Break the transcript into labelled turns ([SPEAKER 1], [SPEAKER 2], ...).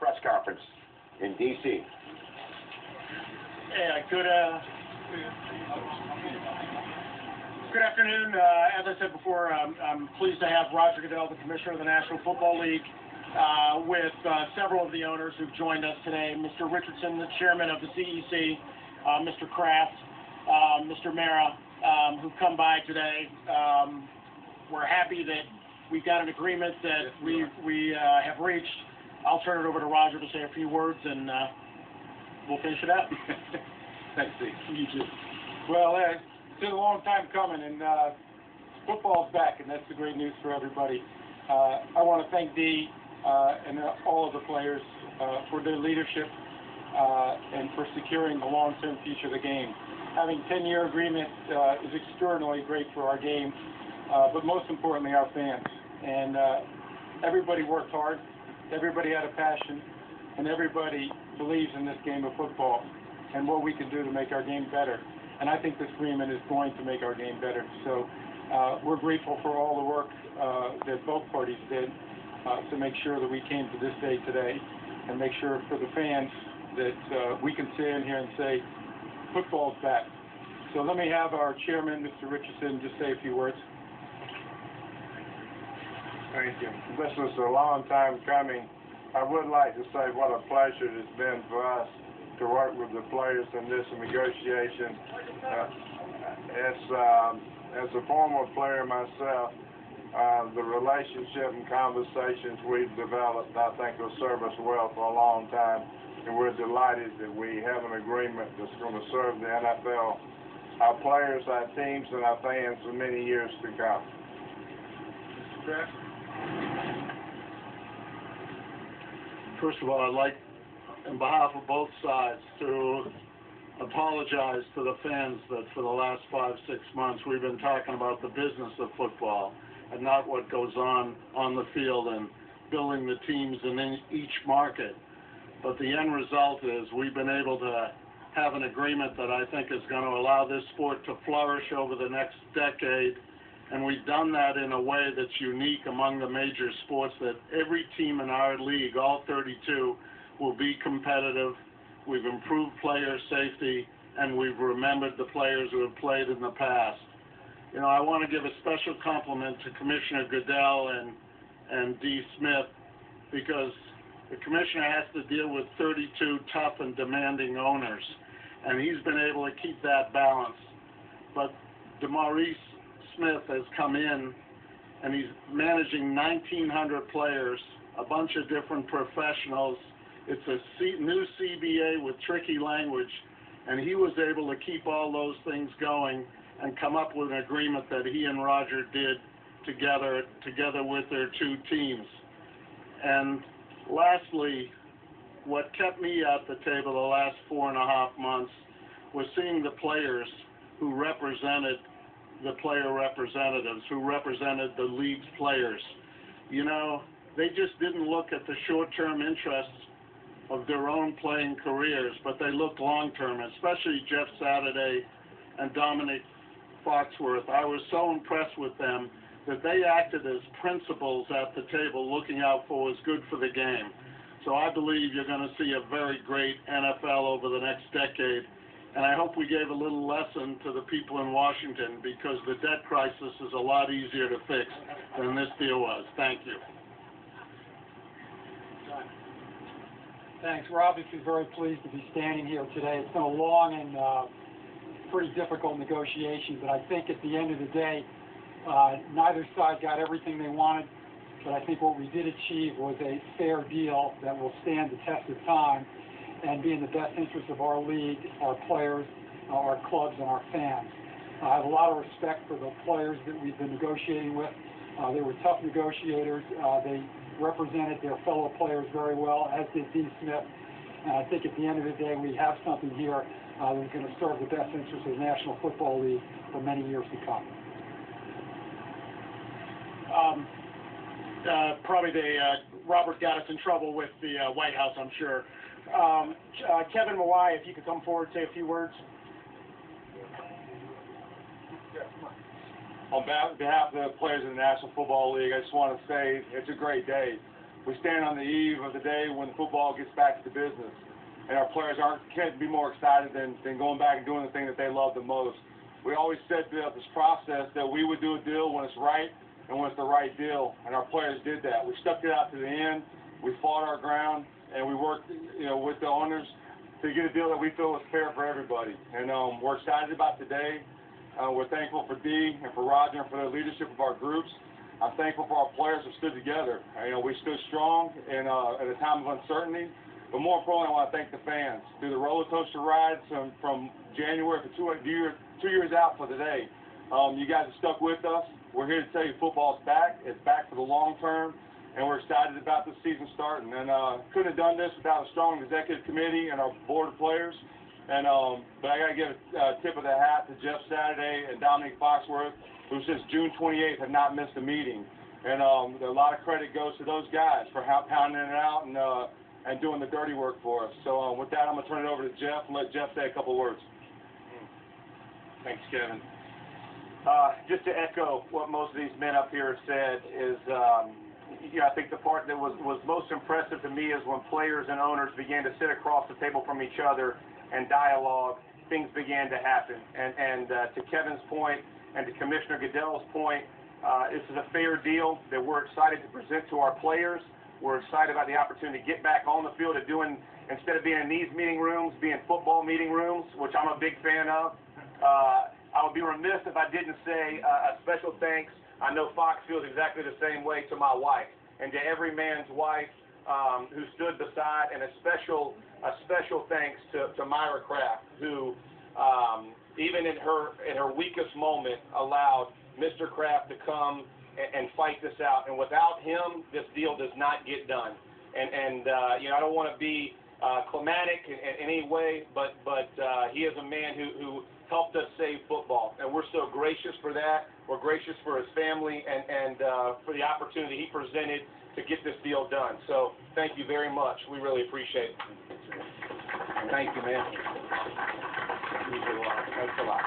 [SPEAKER 1] press conference in D.C.
[SPEAKER 2] Hey, good afternoon. As I said before, I'm pleased to have Roger Goodell, the Commissioner of the National Football League, with several of the owners who've joined us today. Mr. Richardson, the Chairman of the CEC, Mr. Kraft, Mr. Mara, who've come by today. We're happy that we've got an agreement that we have reached. I'll turn it over to Roger to say a few words, and we'll finish it up.
[SPEAKER 3] Thanks, Steve.
[SPEAKER 2] You too.
[SPEAKER 3] Well, it's been a long time coming, and football's back, and that's the great news for everybody. I want to thank Dee and all of the players for their leadership and for securing the long-term future of the game. Having a 10-year agreement is extraordinarily great for our game, but most importantly, our fans. And everybody worked hard, everybody had a passion, and everybody believes in this game of football and what we can do to make our game better. And I think this agreement is going to make our game better. So we're grateful for all the work that both parties did to make sure that we came to this day today, and make sure for the fans that we can stand here and say, football's back. So let me have our chairman, Mr. Richardson, just say a few words.
[SPEAKER 4] Thank you. This was a long time coming. I would like to say what a pleasure it has been for us to work with the players in this negotiation. As a former player myself, the relationship and conversations we've developed, I think, will serve us well for a long time. And we're delighted that we have an agreement that's going to serve the NFL, our players, our teams, and our fans for many years to come.
[SPEAKER 3] Mr. Kraft?
[SPEAKER 5] First of all, I'd like, on behalf of both sides, to apologize to the fans that for the last 5-6 months we've been talking about the business of football and not what goes on the field and building the teams in each market. But the end result is we've been able to have an agreement that I think is going to allow this sport to flourish over the next decade. And we've done that in a way that's unique among the major sports, that every team in our league, all 32, will be competitive. We've improved player safety, and we've remembered the players who have played in the past. You know, I want to give a special compliment to Commissioner Goodell and Dee Smith, because the commissioner has to deal with 32 tough and demanding owners, and he's been able to keep that balance. But DeMaurice Smith has come in, and he's managing 1,900 players, a bunch of different professionals. It's a new CBA with tricky language, and he was able to keep all those things going and come up with an agreement that he and Roger did together with their two teams. And lastly, what kept me at the table the last 4.5 months was seeing the players who represented the player representatives, who represented the league's players. You know, they just didn't look at the short-term interests of their own playing careers, but they looked long-term, especially Jeff Saturday and Dominic Foxworth. I was so impressed with them that they acted as principals at the table, looking out for what's good for the game. So I believe you're going to see a very great NFL over the next decade. And I hope we gave a little lesson to the people in Washington, because the debt crisis is a lot easier to fix than this deal was. Thank you.
[SPEAKER 6] Thanks. We're obviously very pleased to be standing here today. It's been a long and pretty difficult negotiation, but I think at the end of the day, neither side got everything they wanted, but I think what we did achieve was a fair deal that will stand the test of time and be in the best interest of our league, our players, our clubs, and our fans. I have a lot of respect for the players that we've been negotiating with. They were tough negotiators. They represented their fellow players very well, as did Dee Smith. And I think at the end of the day, we have something here that's going to serve the best interest of the National Football League for many years to come.
[SPEAKER 2] Probably Robert got us in trouble with the White House, I'm sure. Kevin Mawai, if you could come forward and say a few words.
[SPEAKER 4] On behalf of the players in the National Football League, I just want to say it's a great day.
[SPEAKER 3] we stand on the eve of the day when the football gets back to the business. And our players can't be more excited than going back and doing the thing that they love the most. We always said throughout this process that we would do a deal when it's right and when it's the right deal, and our players did that. We stuck it out to the end. We fought our ground, and we worked, with the owners to get a deal that we feel is fair for everybody. And we're excited about today. We're thankful for Dee and for Roger and for their leadership of our groups. I'm thankful for our players who stood together. We stood strong in at a time of uncertainty. But more importantly, I want to thank the fans through the roller coaster rides from January for 2 years out for today. You guys have stuck with us. We're here to tell you football's back. It's back for the long term, and we're excited about this season starting. And couldn't have done this without a strong executive committee and our board of players. And but I got to give a tip of the hat to Jeff Saturday and Dominic Foxworth, who since June 28th have not missed a meeting. And a lot of credit goes to those guys for pounding it out and doing the dirty work for us. So with that, I'm going to turn it over to Jeff and let Jeff say a couple words.
[SPEAKER 1] Thanks, Kevin. Just to echo what most of these men up here have said is, I think the part that was most impressive to me is when players and owners began to sit across the table from each other and dialogue, things began to happen. And to Kevin's point and to Commissioner Goodell's point, this is a fair deal that we're excited to present to our players. We're excited about the opportunity to get back on the field and doing, instead of being in these meeting rooms, being football meeting rooms, which I'm a big fan of. I would be remiss if I didn't say a special thanks. I know Fox feels exactly the same way, to my wife and to every man's wife who stood beside, and a special thanks to Myra Kraft, who even in her weakest moment allowed Mr. Kraft to come and fight this out. And without him, this deal does not get done. And I don't want to be climatic in any way, but he is a man who helped us save football, and we're so gracious for that. We're gracious for his family and for the opportunity he presented to get this deal done. So thank you very much. We really appreciate it. Thank you, man.
[SPEAKER 3] Thanks a lot.